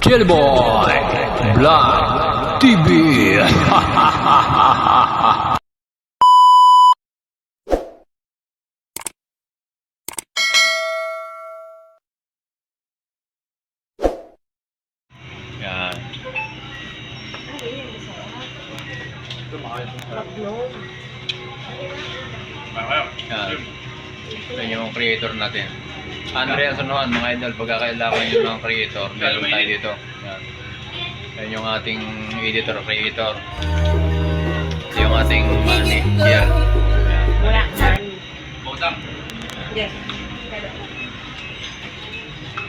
Jellyboy Vlog TV. Yan. Yan. Ito yung creator natin. Andrea Sunuan, mga idol, pagkakailangan nyo ng creator, meron tayo dito. Yan. Yan yung ating editor, creator. Ito yung ating manager. Wala. Butang. Yes.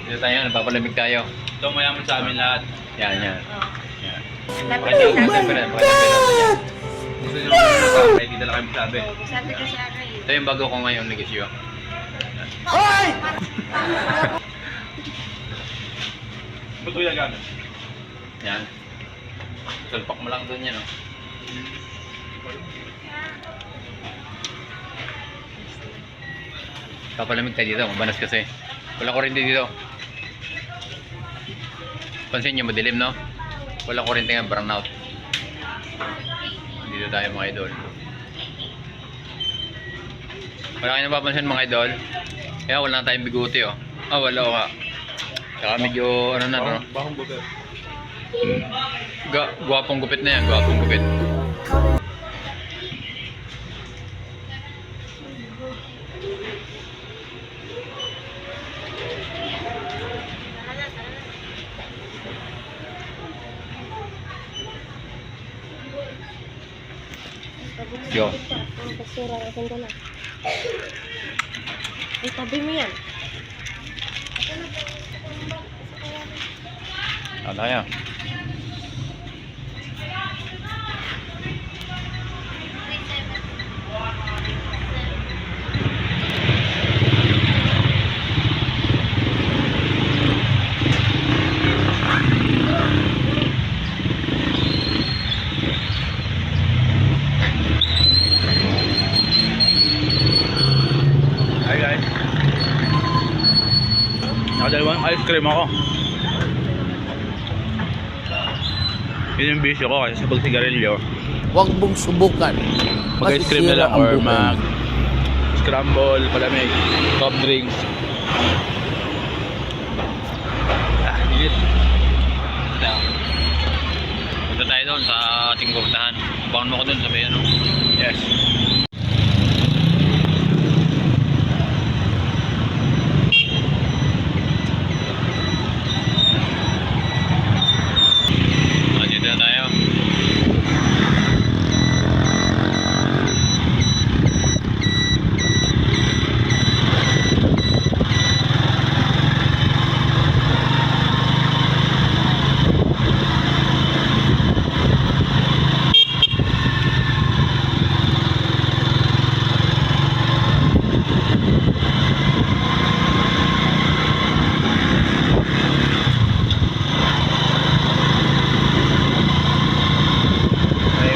Dito tayo, napapalamig tayo. Ito mayaman sa amin lahat. Yan, yan. Yan. Lapit ka sa akin. Gusto nyo lang ready na lang kayo magsabi. Sabi ka sa akin. Ito yung bago ko ngayong negosyo. Ba't ko gamit? Yan. Sulpak mo lang doon yan, oh. Papalamig tayo dito, mabanas kasi. Wala kuryente dito. Pansin nyo, madilim, no? Wala kuryente nga, brownout. Dito tayo, mga idol. Wala kayo napapansin, mga idol. Kaya wala na tayong biguti, oh. Ah, wala, oh, ha. Saka medyo, ano na, no? Bahong buter. Guwapong gupit na yan, guwapong gupit. Yo. Kasira ang akin na. Ay, tabi mo yan. Ano yan? Hi guys. Nakadalawang ice cream ako. Yun yung bisyo ko kasi sa pagsigarilyo. Huwag mong subukan. Mag-ice cream na lang or mag-scramble, palamig, soft drinks. Init. Punta tayo doon sa ating guptahan. Abangan mo ko doon sa may ano. Yes. Dito na tayo.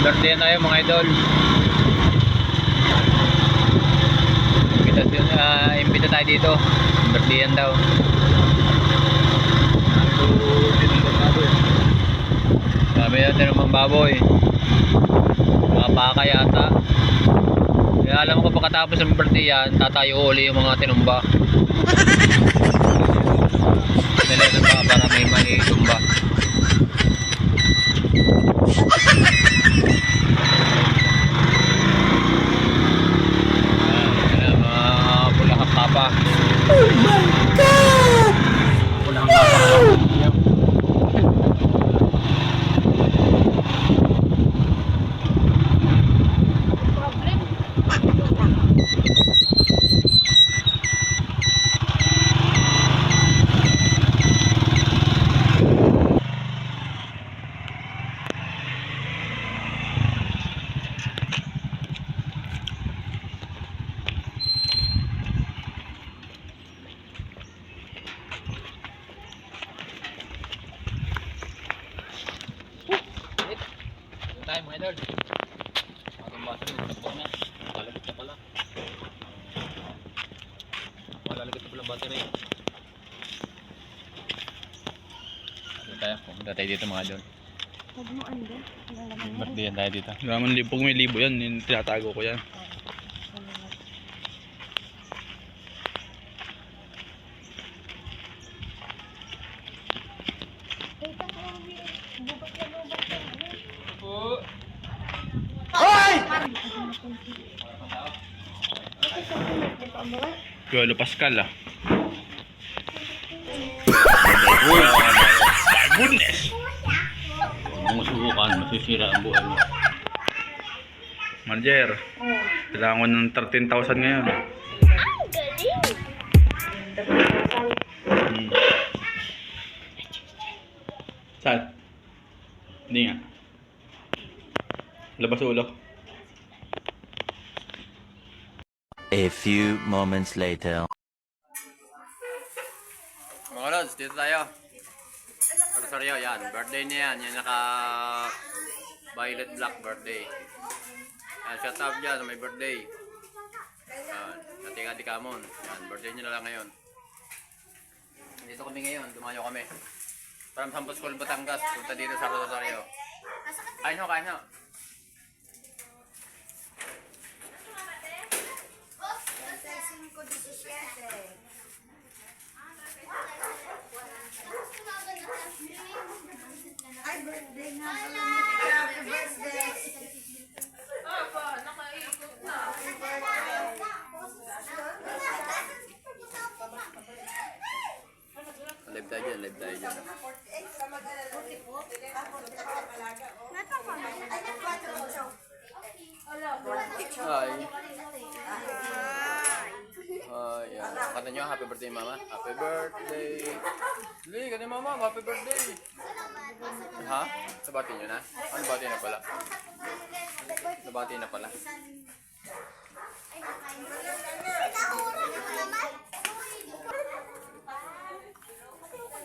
Birthday tayo, mga idol. Imbita tayo dito. Birthday daw. Sabi natin ng baboy. Mga baka yata. Kaya alam ko pagkatapos ng birthday yan, tatayo uli yung mga tinumba. Nila ba para may maitumba. Papa. Oh my God! Walang papa. Tayo, mga idol. Atong basa rin, tapos na. Malalagot na pala. Malalagot na pala ang battery. tayo. Pumunta tayo dito mga idol. Huwag mo ando. Ang laman mo. Birthday yan tayo dito. Naman, pag may libo yan, yung tinatago ko yan. Piolo Pascal ah. My goodness! Kung masubukan, masisira ang buhay mo. Manager, kailangan ko ng 13,000 ngayon. Hmm. Saan? Hindi nga. Labas ulo. A few moments later. Mga lods, dito tayo. Rosario, yan. Birthday niya yan. Yan naka violet black birthday. Yan, shout out dyan sa may birthday. Yan, Ate Kamon. Yan, birthday niya na lang ngayon. Dito kami ngayon, dumayo kami. From Sampos School, Batangas, punta dito sa Rosario. Kain ho, kain ho. Ay, birthday nga pala ni Tika. Happy birthday. Live tayo dyan, live tayo dyan. Hi. Yan. Kata nyo, happy birthday mama. Happy birthday. Lee, kata mama, happy birthday. Ha? Nabati nyo na? Ah, nabati na pala. Nabati na pala.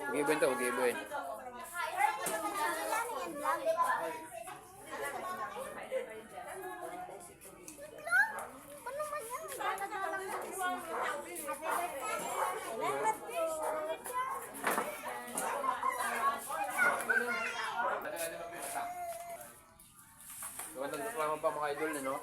Ugibuin to, ugibuin. Magandang reklamo pa mga idol no?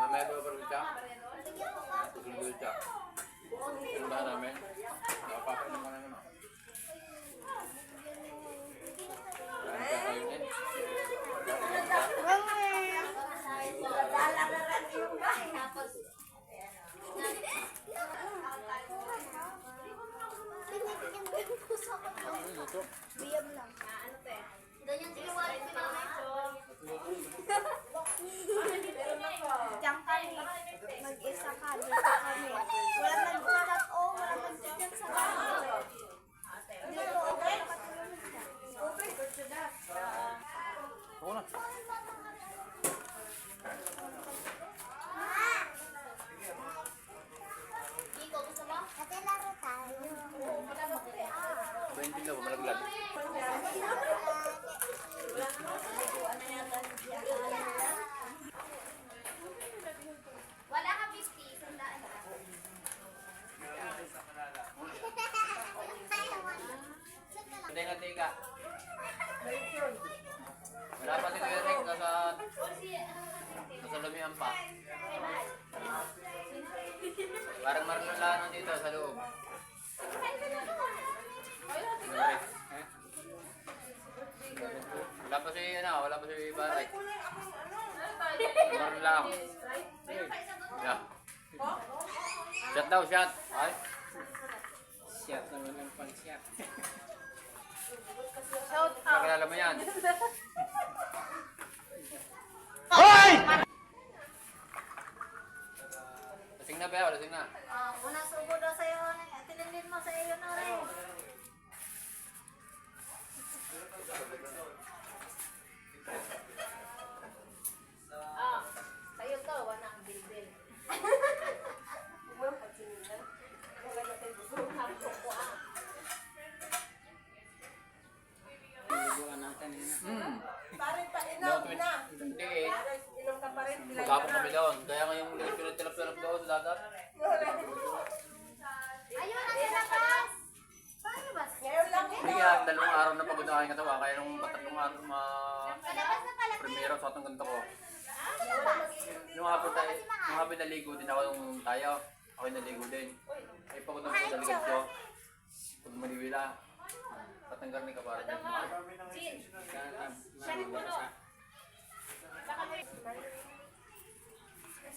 Mamaya ba ba siya? Susunod siya. Ano ba namin? Nakapasok naman naman. Diyan kami, mag-isa ka, dito kami. Wala nagsulat o, wala nagsulat sa bahay. Dito, okay, patulungan ka. Ako na. Kiko, gusto mo? Ate, laro tayo. 20 daw, malaglag. Wala ka 50, sandaan ka. pa. Parang marlulanan dito sa loob. Wala pa si wala pa si Baray. Marlang. Yeah. Shot daw, shot. Ay. Shot naman ang pang-shot. Nakilala mo yan. Lasing na ba? Lasing na. Unang subo daw sa'yo, tinindin mo sa iyo na rin. Sa'yo to, wala ang bilbil. Buwan natin yun. Pare pa inom na. Hindi eh. Inom ka pa rin. Magkapon kami doon. Kaya nga yung pinagtilap-tilap doon sa dagat. Ayun, ang labas! Paano ba? Ngayon lang Hindi nga, 2 araw na pagod na aking katawan. Kaya nung 3 araw Kalabas na pala. primero sa atong ganito ko. Kalabas. Nung hapon naligo din ako nung tayo. Ako yung naligo din. Ay pagod na ako sa daligid ko. Pag maniwila. Patanggal ni kaparang.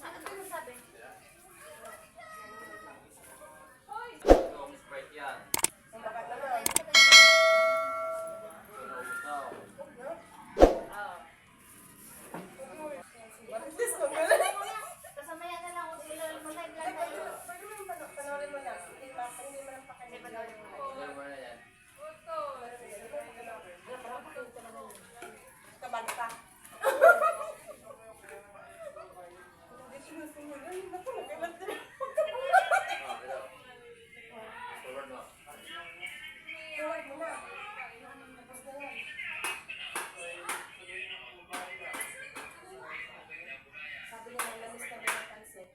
Ano sabi? Itong Sprite yan. Tapos mamaya na lang, mag-live lang tayo. Panoorin mo lang. Hindi mo lang pakinggan. Ano mo na yan? Kabanta. Forward mo. Tawag mo na. Sabi niya, nalamis ka ng pansit.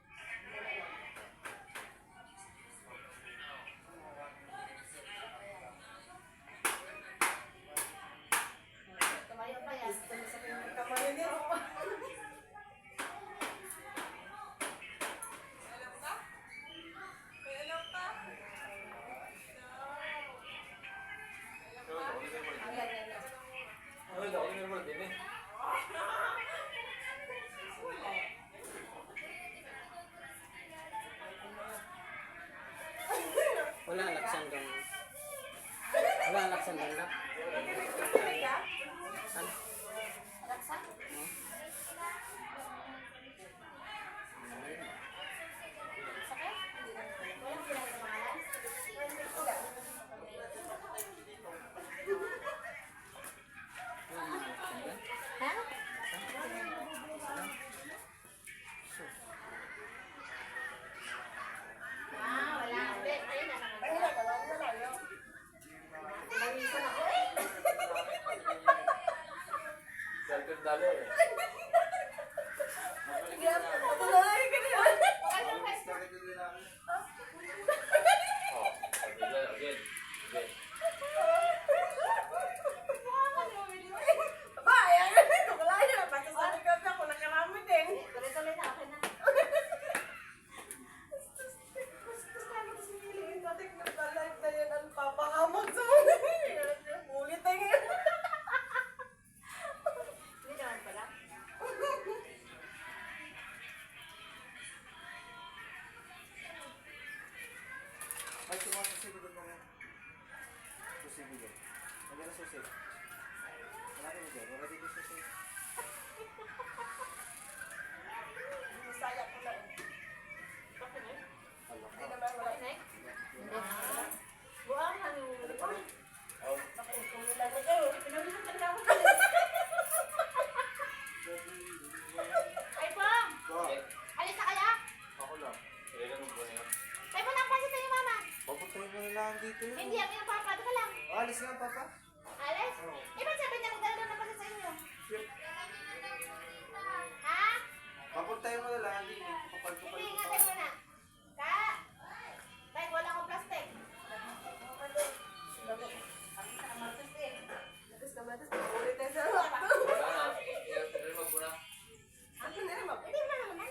Tumayo pa yan. Kamali niya. Ay, ako yung nanonood din eh. Wala laksan kang... Wala laksan kang na. Saan? Raksa? Sakit? Walang pinagkamangalan? Wala laksan kang? Ha? Wala. Ayun na naman. Ay, nakalaan na lang. Yo. Nawisan ako eh. Cellphone dali eh. Tuloy ka na yun. Oh, again. Aba, ayan. Tukulay na. Basta sa likod ako, nakarami din. Tuloy-tuloy na akin na. Dating nagpa-live na yan ang papakamag sa mga. Ulit na yun. Hindi naman pala. Ay, sumasasi ko doon mga susi ko doon. Wala na susi. Wala ka mo dyan. Wala dito susi. Masaya ko na. Hindi naman wala. Buang ano. Kung nila na eh. Pinawisan ka na ako. Ay, Pong! Alis na kaya? Ako lang. Kailan mo po niya? Tayo mo na ang pansit ni Mama. Papuntahin mo nila dito yun. Hindi, ang pinapapad ka lang. Alis nga, papa. Alis? Eh, ba't sabi niya magdala ng pansit sa inyo? Ha? Papuntahin mo na lang dito. Kapal-kapal Hindi, ko nga pa. tayo muna. Ka! Tayo, wala akong plastic. Ulit na sa Wala na. Kailan mo po na? Ano na naman? Hindi, wala naman na.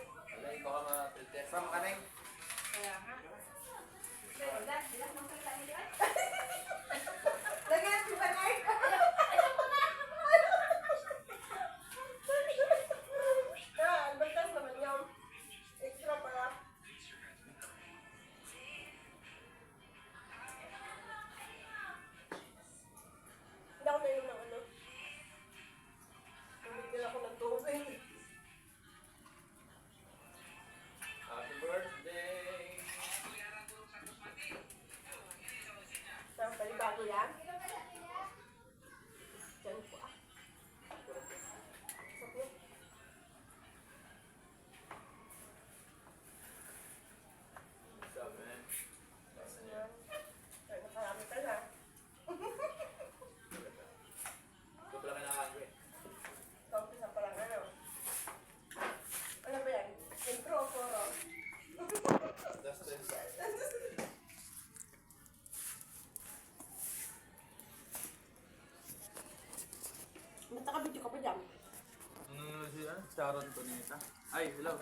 Sharon Cuneta. Ay, hello.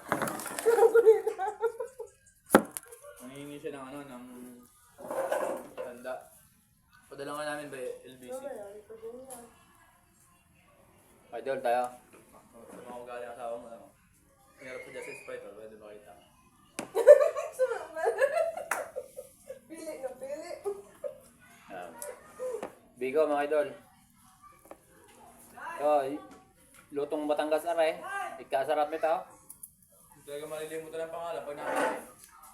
Nangihingi siya ng ano, ng tanda. Padala nga namin ba LBC? Idol tayo. Sa mga ugali ng asawa mo, ano? Hinarap sa Justice Sprite, pwede makita. Pili na pili. Bigo mga idol. Lutong Batangas aray. Ikasarap nito. Hindi talaga malilimutan ang pangalan pag nakakain.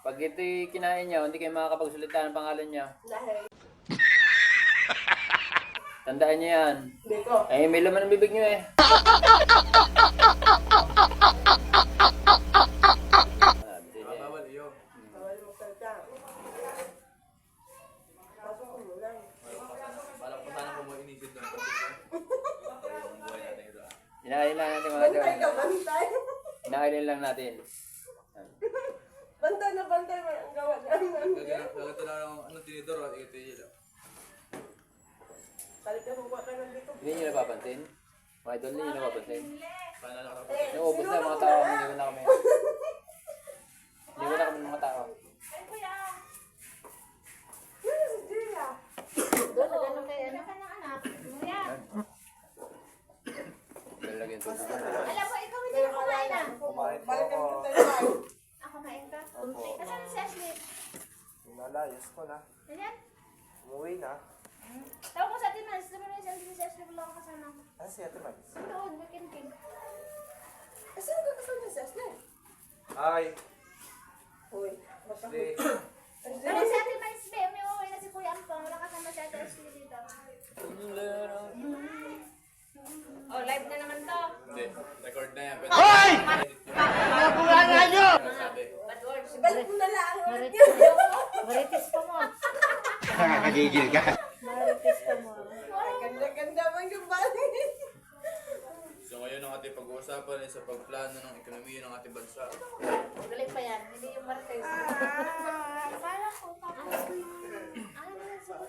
Pag ito'y kinain niya, hindi kayo makakapagsalita ng pangalan niya. Tandaan niyo yan. Dito. Eh, may laman ang bibig niyo eh. Bawal iyo. Bawal mo salita. Pasok mo lang. Balak pa sana kung mo inisip doon. Ang buhay natin ito. Inahalin lang natin mga Bantay idol. ka, bantay. Inahalin lang natin. Bantay na bantay mo ang gawa niya. Gagata na ng ano tinidor at ikitigil. Balik na bubuha ka ng dito. Hindi niyo napapansin? Mga idol, hindi niyo napapansin? Paano na ako? Naubos na yung mga tao, hindi ko na kami. Hindi ko na kami mga tao. Lalagyan ito dito. Alam mo, ikaw hindi na kumain na. Balik ka ng tayo. Ako kumain ka? Kasama si Ashley. Nalayas ko na. Ganyan? Umuwi na. Tawag ko sa atin, Mas. Sabi mo si Ashley, wala ako kasama. Ah, si Ate Maris. Doon, makinkin. Sino ka kasama si Ashley? Hi. Uy, Ashley. Pero si Ate Mas, be, may uuwi na si Kuya Ampong. Wala kasama si Ate Ashley dito. Oh, live na naman to. Hindi, record na yan. Hoy! Nabulangan nyo! Bad words. balik mo na lang. Marites pa mo. Nakakagigil ka. Marites pa mo. Ganda-ganda man yung balik. So ngayon ang ating pag-uusapan ay sa pagplano ng ekonomiya ng ating bansa. Galing pa yan. Hindi yung Marites. Akala ko, ano na si Butchok?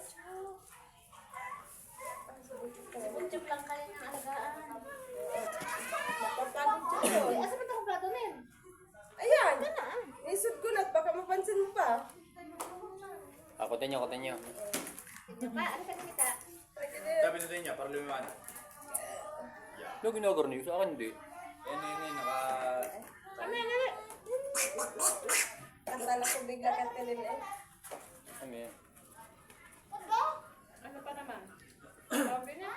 Si Butchok lang kayo ng alagaan. Napapagod siya Uy, yun. asa ba ito kong plato nin? Ayan. Nisod ko na. Baka mapansin mo pa. Akutin niyo, akutin niyo. Pa, ano ka nakita? Sabi natin niya, para lumiwan. Yung ginagawa niyo, sa akin hindi. Yan, naka... Akala ko bigla ka tilin eh. Ano yan? Ano pa naman? Sabi niya.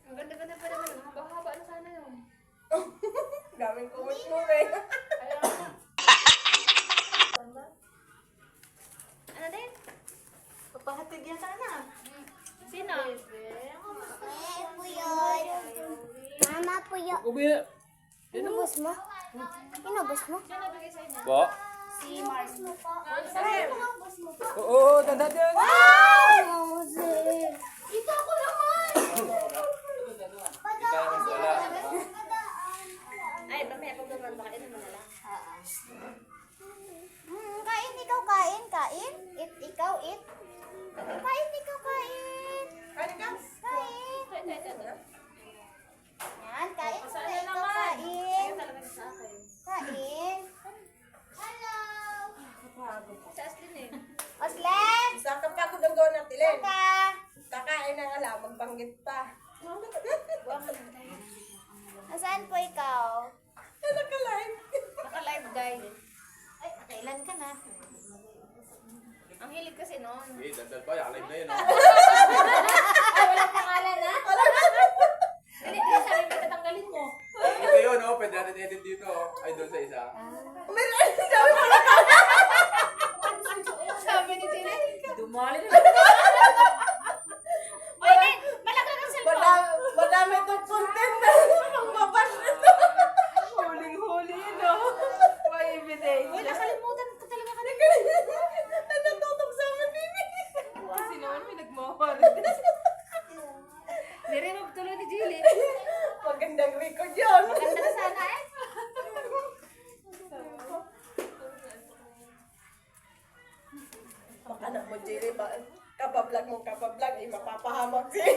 Ang ganda-ganda pa naman. Ang haba-haba na sana yun. Daming kumot mo eh. Ayaw. Ano din? Papahatid yan sana. Sino? po yun. Mama po yun. Ubi! Inubos mo? Inubos mo? Sino nabigay sa inyo? Ba? Si Mars mo po. Inubos mo po. Oo, tanda yan! Wow! Ito ako naman! Ikaw naman wala. Ay, mamaya pag naman, baka ito mo na lang. Kain, ikaw kain, kain. Eat, ikaw eat. Kain, ikaw kain. Ano ka? Kain. Yan, kain. Saan Ikaw na naman? kain. Ayaw talaga sa akin. Kain. Hello. Si Aslin eh. Oslen! Isa ka pa ako ng gawa ng tilin. Kaka! Kakain ng ala, magbanggit pa. Nasaan po ikaw? Ano ka live? Naka-live guys. Ay, kailan ka na? Ang hilig kasi noon. Eh, daldal pa, yakalive na yun. Oh. Ay, walang pangalan ha? Hindi, sabi mo tatanggalin mo. Ito yun, oh, pwede natin edit dito. Oh. Ay, doon sa isa. Meron daw na Sabi ni Tina. Dumali na. Uy, Nen! Malaglag ang cellphone! Madami itong content na magbabash nito. Huling-huli no? May evidence. Uy, nakalimutan ko talaga ka. Natutok sa amin, baby. Kasi noon may nagmawari. Nire-remove tuloy ni Jilly. Magandang record yun. Ganda na sana eh. Anak mo, Jerry, ba? Kapablog mo, kapablog, eh, mapapahamak siya.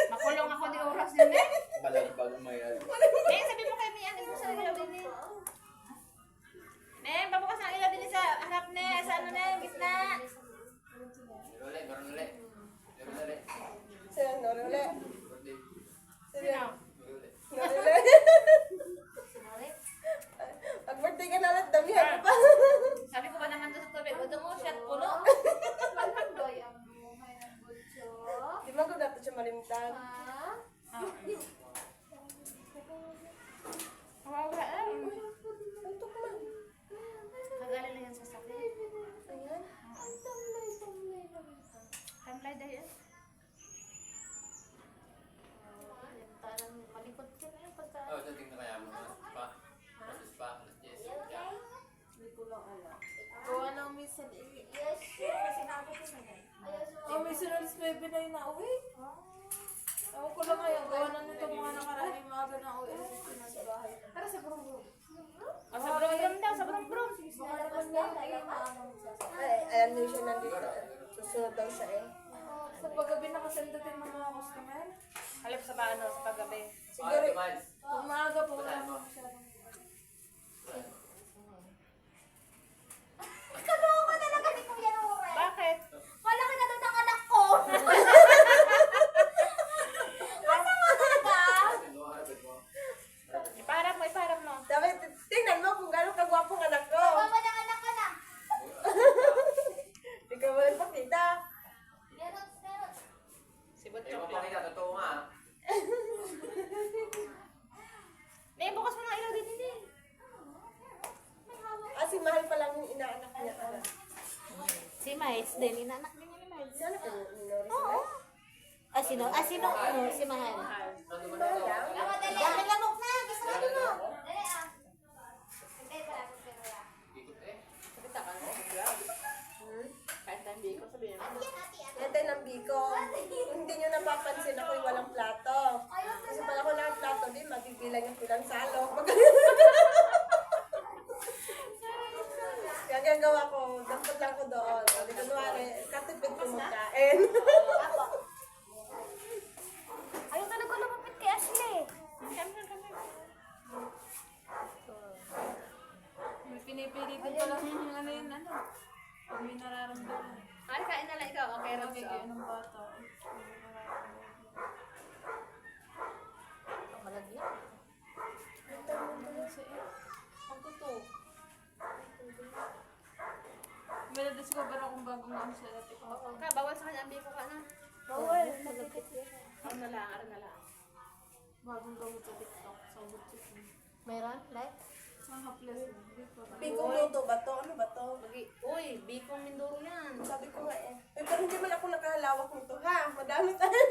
Makulong ako ni oras din eh. Balagbag may Ngayon, sabi mo kay Mian, Yes, kasi sinabi ko na yan. Oh, may sunod sa 9 na yung nauwi. Ewan ko lang ngayon, gawa na nito mga nakarating maaga na uwi na sa bahay. Tara sa brum-brum. Sa brum-brum daw, sa brum-brum. Baka naman na ayun maaga magsasabi. Ay, alam niyo siya nandito. Susunod daw siya eh. Sa paggabi nakasendatin ng mga customer. Halip sa paano, sa paggabi. Siguro, Pag maaga po, wala mo masyadong. kaloko talaga ni Kuya Nore. Bakit? Malaki na doon ang anak ko. Asa mo talaga? Iparap mo, iparap mo. Dapat, tingnan mo kung gano'ng kagwapong anak ko. Mama ng anak ka na. Hindi ka walang pakita. Si Butchok. totoo nga. Eh, bukas mo nga ilaw din, hindi. Si Mahal pa lang yung inaanak niya. Si Miles din, inaanak din niya ni Miles. Saan ka ni Nore? Oo. Sino? Ano? Si Mahal. Dahil lamok na. Gusto mo din mo. Yan tayo ng biko. Hindi nyo napapansin ako'y walang plato. Kasi pag ako ng plato din, magigilan yung pilang salok. Kaya gagawa ko, dapat lang ko doon. Hindi ko nuwari, katipid ko magkain. Ayaw ka na lumapit kay Ashley. May pinipili din pala yung ano yun, ano. Pag may nararamdaman. Ay, kain na lang ikaw. Okay, Sabi Rob. kayo ng bata. May nararamdaman. Malagyan. Ang totoo. May na-discover akong bagong ano sa dati ko. Ka, bawal sa kanya ang biko ka, no? Bawal. Ano na lang, ano na lang. Bagong gamot sa TikTok. Sa butchik. Meron? Like? Sa haplas. Bikong luto ba to? Ano ba to? Uy, bikong Mindoro yan. Sabi ko nga eh. Pero hindi man ako nakahalawak nito ha. Madami tayo.